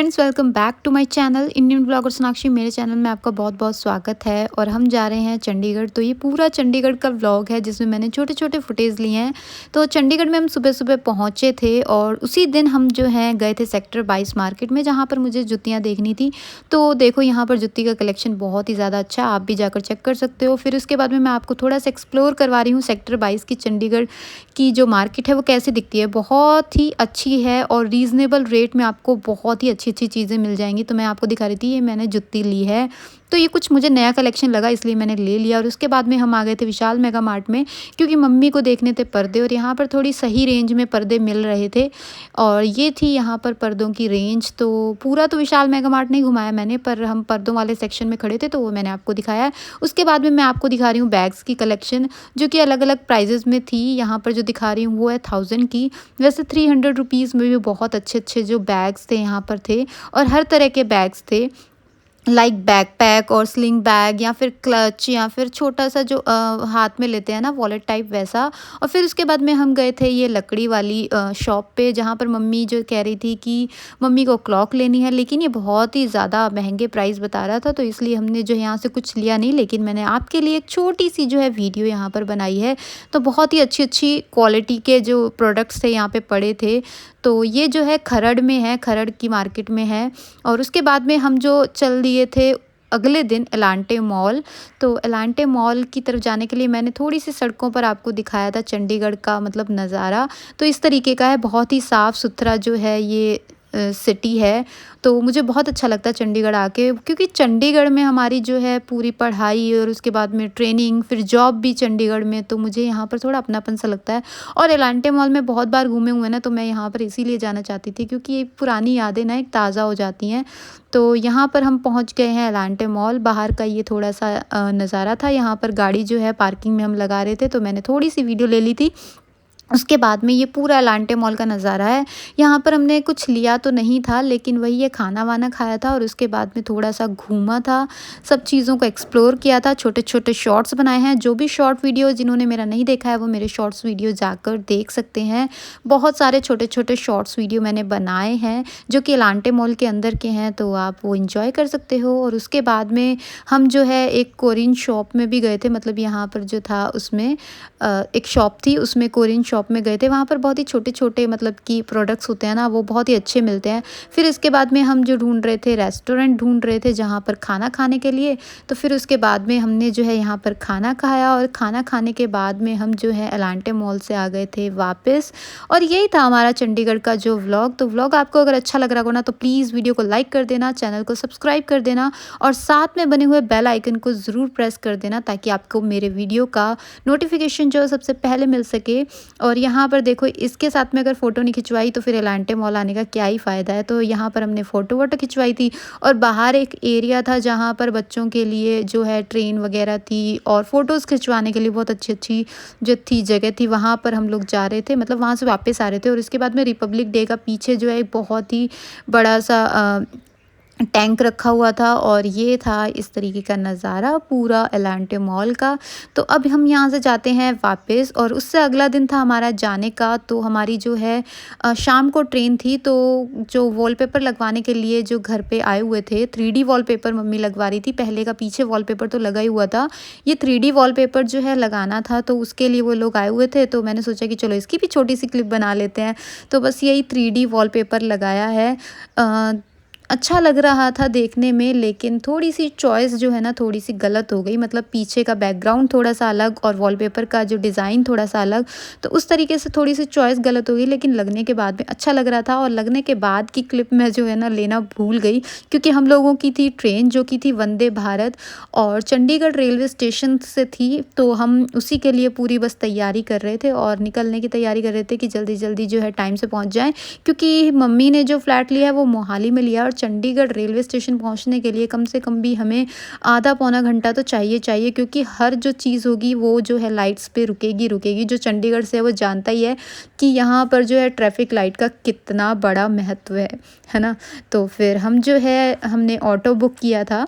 Friends, welcome back to my channel Indian blogger Sonakshi. मेरे channel में आपका बहुत बहुत स्वागत है। और हम जा रहे हैं चंडीगढ़। तो ये पूरा चंडीगढ़ का व्लॉग है जिसमें मैंने छोटे छोटे फुटेज लिए हैं। तो चंडीगढ़ में हम सुबह सुबह पहुंचे थे और उसी दिन हम जो है गए थे सेक्टर 22 मार्केट में, जहां पर मुझे जुतियां देखनी थी। तो देखो यहाँ पर जुत्ती का कलेक्शन बहुत ही ज़्यादा अच्छा, आप भी जाकर चेक कर सकते हो। फिर उसके बाद में मैं आपको थोड़ा सा एक्सप्लोर करवा रही हूँ सेक्टर 22 की चंडीगढ़ की जो मार्केट है वो कैसे दिखती है। बहुत ही अच्छी है और रीज़नेबल रेट में आपको बहुत ही अच्छी अच्छी चीज़ें मिल जाएंगी। तो मैं आपको दिखा रही थी, ये मैंने जुत्ती ली है। तो ये कुछ मुझे नया कलेक्शन लगा इसलिए मैंने ले लिया। और उसके बाद में हम आ गए थे विशाल मेगा मार्ट में, क्योंकि मम्मी को देखने थे पर्दे और यहाँ पर थोड़ी सही रेंज में पर्दे मिल रहे थे। और ये थी यहाँ पर पर्दों की रेंज। तो पूरा तो विशाल मेगा मार्ट नहीं घुमाया मैंने, पर हम पर्दों वाले सेक्शन में खड़े थे तो वो मैंने आपको दिखाया। उसके बाद में मैं आपको दिखा रही हूँ बैग्स की कलेक्शन, जो कि अलग अलग प्राइजेज़ में थी। यहाँ पर जो दिखा रही हूँ वो है 1000 की। वैसे 300 रुपीज़ में भी बहुत अच्छे अच्छे जो बैग्स थे यहाँ पर थे, और हर तरह के बैग्स थे, लाइक बैकपैक और स्लिंग बैग, या फिर क्लच, या फिर छोटा सा जो हाथ में लेते हैं ना वॉलेट टाइप वैसा। और फिर उसके बाद में हम गए थे ये लकड़ी वाली शॉप पे, जहाँ पर मम्मी जो कह रही थी कि मम्मी को क्लॉक लेनी है, लेकिन ये बहुत ही ज़्यादा महंगे प्राइस बता रहा था। तो इसलिए हमने जो यहाँ से कुछ लिया नहीं, लेकिन मैंने आपके लिए एक छोटी सी जो है वीडियो यहाँ पर बनाई है। तो बहुत ही अच्छी अच्छी क्वालिटी के जो प्रोडक्ट्स थे यहाँ पे पड़े थे। तो ये जो है खरड़ में है, खरड़ की मार्केट में है। और उसके बाद में हम जो चल दिए थे अगले दिन एलांटे मॉल। तो एलांटे मॉल की तरफ जाने के लिए मैंने थोड़ी सी सड़कों पर आपको दिखाया था चंडीगढ़ का मतलब नज़ारा। तो इस तरीके का है, बहुत ही साफ़ सुथरा जो है ये सिटी है। तो मुझे बहुत अच्छा लगता है चंडीगढ़ आके, क्योंकि चंडीगढ़ में हमारी जो है पूरी पढ़ाई और उसके बाद में ट्रेनिंग, फिर जॉब भी चंडीगढ़ में। तो मुझे यहाँ पर थोड़ा अपनापन सा लगता है। और एलांटे मॉल में बहुत बार घूमे हुए ना, तो मैं यहाँ पर इसीलिए जाना चाहती थी, क्योंकि ये पुरानी यादें ना एक ताज़ा हो जाती हैं। तो यहाँ पर हम पहुँच गए हैं एलांटे मॉल। बाहर का ये थोड़ा सा नज़ारा था। यहाँ पर गाड़ी जो है पार्किंग में हम लगा रहे थे, तो मैंने थोड़ी सी वीडियो ले ली थी। उसके बाद में ये पूरा एलांटे मॉल का नज़ारा है। यहाँ पर हमने कुछ लिया तो नहीं था, लेकिन वही ये खाना वाना खाया था और उसके बाद में थोड़ा सा घूमा था, सब चीज़ों को एक्सप्लोर किया था, छोटे छोटे शॉर्ट्स बनाए हैं। जो भी शॉर्ट वीडियो जिन्होंने मेरा नहीं देखा है वो मेरे शॉर्ट्स वीडियो जाकर देख सकते हैं। बहुत सारे छोटे छोटे शॉर्ट्स वीडियो मैंने बनाए हैं जो कि एलांटे मॉल के अंदर के हैं, तो आप वो इंजॉय कर सकते हो। और उसके बाद में हम जो है एक कोरियन शॉप में भी गए थे, मतलब यहाँ पर जो था उसमें एक शॉप थी, उसमें कोरियन शॉप में गए थे। वहाँ पर बहुत ही छोटे छोटे मतलब कि प्रोडक्ट्स होते हैं ना, वो बहुत ही अच्छे मिलते हैं। फिर इसके बाद में हम जो ढूंढ रहे थे, रेस्टोरेंट ढूंढ रहे थे जहाँ पर खाना खाने के लिए। तो फिर उसके बाद में हमने जो है यहाँ पर खाना खाया, और खाना खाने के बाद में हम जो है एलांटे मॉल से आ गए थे वापस। और यही था हमारा चंडीगढ़ का जो व्लॉग। तो व्लॉग आपको अगर अच्छा लग रहा हो ना, तो प्लीज़ वीडियो को लाइक कर देना, चैनल को सब्सक्राइब कर देना, और साथ में बने हुए बेल आइकन को ज़रूर प्रेस कर देना, ताकि आपको मेरे वीडियो का नोटिफिकेशन जो है सबसे पहले मिल सके। और यहाँ पर देखो, इसके साथ में अगर फ़ोटो नहीं खिंचवाई तो फिर एलांटे मॉल आने का क्या ही फ़ायदा है। तो यहाँ पर हमने फ़ोटो वोटो खिंचवाई थी। और बाहर एक एरिया था जहाँ पर बच्चों के लिए जो है ट्रेन वगैरह थी, और फ़ोटोज़ खिंचवाने के लिए बहुत अच्छी अच्छी जो थी जगह थी। वहाँ पर हम लोग जा रहे थे, मतलब वहाँ से वापस आ रहे थे। और इसके बाद में रिपब्लिक डे का पीछे जो है एक बहुत ही बड़ा सा टैंक रखा हुआ था, और ये था इस तरीके का नज़ारा पूरा एलांटे मॉल का। तो अब हम यहाँ से जाते हैं वापस, और उससे अगला दिन था हमारा जाने का। तो हमारी जो है शाम को ट्रेन थी। तो जो वॉलपेपर लगवाने के लिए जो घर पे आए हुए थे, 3D वॉलपेपर मम्मी लगवा रही थी। पहले का पीछे वॉलपेपर तो लगा ही हुआ था, ये 3D वॉलपेपर जो है लगाना था, तो उसके लिए वो लोग आए हुए थे। तो मैंने सोचा कि चलो इसकी भी छोटी सी क्लिप बना लेते हैं। तो बस यही 3D वॉलपेपर लगाया है। अच्छा लग रहा था देखने में, लेकिन थोड़ी सी चॉइस जो है ना थोड़ी सी गलत हो गई। मतलब पीछे का बैकग्राउंड थोड़ा सा अलग और वॉलपेपर का जो डिज़ाइन थोड़ा सा अलग, तो उस तरीके से थोड़ी सी चॉइस गलत हो गई। लेकिन लगने के बाद में अच्छा लग रहा था। और लगने के बाद की क्लिप मैं जो है ना लेना भूल गई, क्योंकि हम लोगों की थी ट्रेन जो कि थी वंदे भारत, और चंडीगढ़ रेलवे स्टेशन से थी। तो हम उसी के लिए पूरी बस तैयारी कर रहे थे और निकलने की तैयारी कर रहे थे कि जल्दी जल्दी जो है टाइम से पहुँच जाएँ, क्योंकि मम्मी ने जो फ्लैट लिया है वो मोहाली में लिया है। और चंडीगढ़ रेलवे स्टेशन पहुंचने के लिए कम से कम भी हमें आधा पौना घंटा तो चाहिए, क्योंकि हर जो चीज़ होगी वो जो है लाइट्स पे रुकेगी। जो चंडीगढ़ से है वो जानता ही है कि यहाँ पर जो है ट्रैफिक लाइट का कितना बड़ा महत्व है ना। तो फिर हम जो है हमने ऑटो बुक किया था,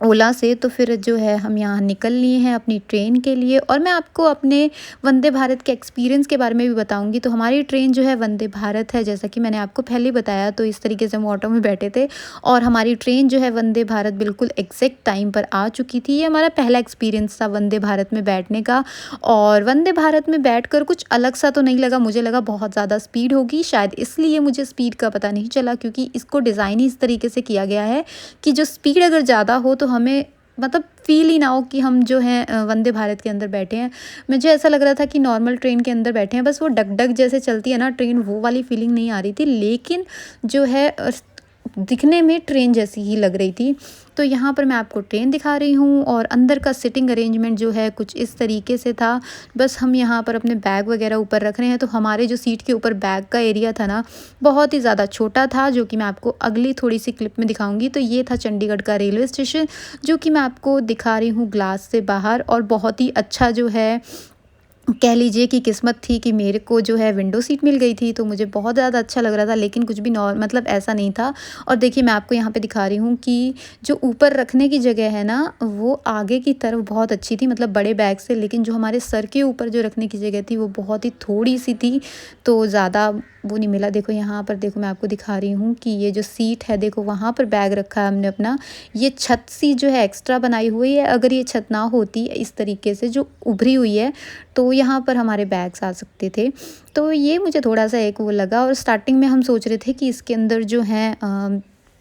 ओला से। तो फिर जो है हम यहाँ निकल लिए हैं अपनी ट्रेन के लिए, और मैं आपको अपने वंदे भारत के एक्सपीरियंस के बारे में भी बताऊंगी। तो हमारी ट्रेन जो है वंदे भारत है, जैसा कि मैंने आपको पहले ही बताया। तो इस तरीके से हम ऑटो में बैठे थे और हमारी ट्रेन जो है वंदे भारत बिल्कुल एग्जैक्ट टाइम पर आ चुकी थी। ये हमारा पहला एक्सपीरियंस था वंदे भारत में बैठने का। और वंदे भारत में बैठकर कुछ अलग सा तो नहीं लगा, मुझे लगा बहुत ज़्यादा स्पीड होगी, शायद इसलिए मुझे स्पीड का पता नहीं चला, क्योंकि इसको डिज़ाइन ही इस तरीके से किया गया है कि जो स्पीड अगर ज़्यादा हो तो हमें मतलब फ़ील ही ना हो कि हम जो हैं वंदे भारत के अंदर बैठे हैं। मुझे ऐसा लग रहा था कि नॉर्मल ट्रेन के अंदर बैठे हैं, बस वो डग डग जैसे चलती है ना ट्रेन, वो वाली फीलिंग नहीं आ रही थी। लेकिन जो है दिखने में ट्रेन जैसी ही लग रही थी। तो यहाँ पर मैं आपको ट्रेन दिखा रही हूँ, और अंदर का सिटिंग अरेंजमेंट जो है कुछ इस तरीके से था। बस हम यहाँ पर अपने बैग वगैरह ऊपर रख रहे हैं, तो हमारे जो सीट के ऊपर बैग का एरिया था ना, बहुत ही ज़्यादा छोटा था, जो कि मैं आपको अगली थोड़ी सी क्लिप में दिखाऊंगी। तो ये था चंडीगढ़ का रेलवे स्टेशन, जो कि मैं आपको दिखा रही हूँ ग्लास से बाहर। और बहुत ही अच्छा जो है कह लीजिए कि किस्मत थी कि मेरे को जो है विंडो सीट मिल गई थी, तो मुझे बहुत ज़्यादा अच्छा लग रहा था। लेकिन कुछ भी मतलब ऐसा नहीं था। और देखिए मैं आपको यहाँ पे दिखा रही हूँ कि जो ऊपर रखने की जगह है ना, वो आगे की तरफ बहुत अच्छी थी, मतलब बड़े बैग से। लेकिन जो हमारे सर के ऊपर जो रखने की जगह थी वो बहुत ही थोड़ी सी थी, तो ज़्यादा वो नहीं मिला। देखो यहाँ पर, देखो मैं आपको दिखा रही हूँ कि ये जो सीट है, देखो वहाँ पर बैग रखा है हमने अपना। ये छत सी जो है एक्स्ट्रा बनाई हुई है, अगर ये छत ना होती इस तरीके से जो उभरी हुई है, तो यहाँ पर हमारे बैग्स आ सकते थे। तो ये मुझे थोड़ा सा एक वो लगा। और स्टार्टिंग में हम सोच रहे थे कि इसके अंदर जो है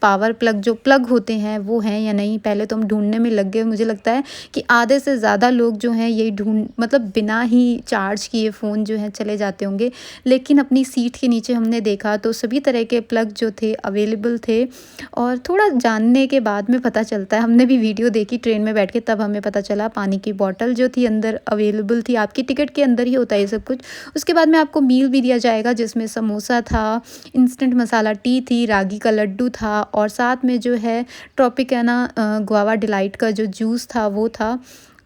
पावर प्लग, जो प्लग होते हैं वो हैं या नहीं। पहले तो हम ढूंढने में लग गए। मुझे लगता है कि आधे से ज़्यादा लोग जो हैं यही मतलब बिना ही चार्ज किए फ़ोन जो है चले जाते होंगे। लेकिन अपनी सीट के नीचे हमने देखा तो सभी तरह के प्लग जो थे अवेलेबल थे। और थोड़ा जानने के बाद में पता चलता है, हमने भी वीडियो देखी ट्रेन में बैठ के, तब हमें पता चला पानी की बॉटल जो थी अंदर अवेलेबल थी। आपकी टिकट के अंदर ही होता है ये सब कुछ। उसके बाद में आपको मील भी दिया जाएगा, जिसमें समोसा था, इंस्टेंट मसाला टी थी, रागी का लड्डू था, और साथ में जो है ट्रॉपिकाना गुआवा डिलाइट का जो जूस था वो था।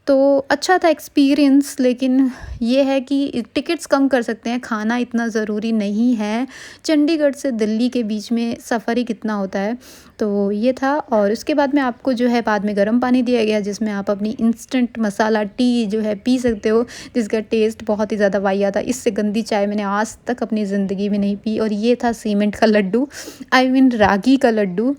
तो अच्छा था एक्सपीरियंस। लेकिन ये है कि टिकट्स कम कर सकते हैं, खाना इतना ज़रूरी नहीं है। चंडीगढ़ से दिल्ली के बीच में सफ़र ही कितना होता है। तो ये था। और उसके बाद में आपको जो है बाद में गर्म पानी दिया गया, जिसमें आप अपनी इंस्टेंट मसाला टी जो है पी सकते हो, जिसका टेस्ट बहुत ही ज़्यादा वाहियात था। इससे गंदी चाय मैंने आज तक अपनी ज़िंदगी में नहीं पी। और ये था सीमेंट का लड्डू, आई मीन रागी का लड्डू।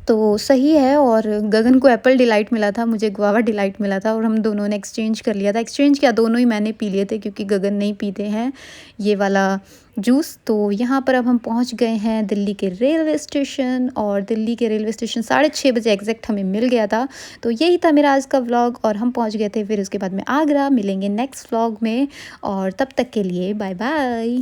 तो सही है। और गगन को एप्पल डिलाइट मिला था, मुझे गुआवा डिलाइट मिला था, और हम दोनों ने एक्सचेंज कर लिया था। एक्सचेंज क्या, दोनों ही मैंने पी लिए थे, क्योंकि गगन नहीं पीते हैं ये वाला जूस। तो यहाँ पर अब हम पहुँच गए हैं दिल्ली के रेलवे स्टेशन, और दिल्ली के रेलवे स्टेशन 6:30 बजे एग्जैक्ट हमें मिल गया था। तो यही था मेरा आज का व्लॉग, और हम पहुँच गए थे फिर उसके बाद में आगरा। मिलेंगे नेक्स्ट व्लॉग में, और तब तक के लिए बाय बाय।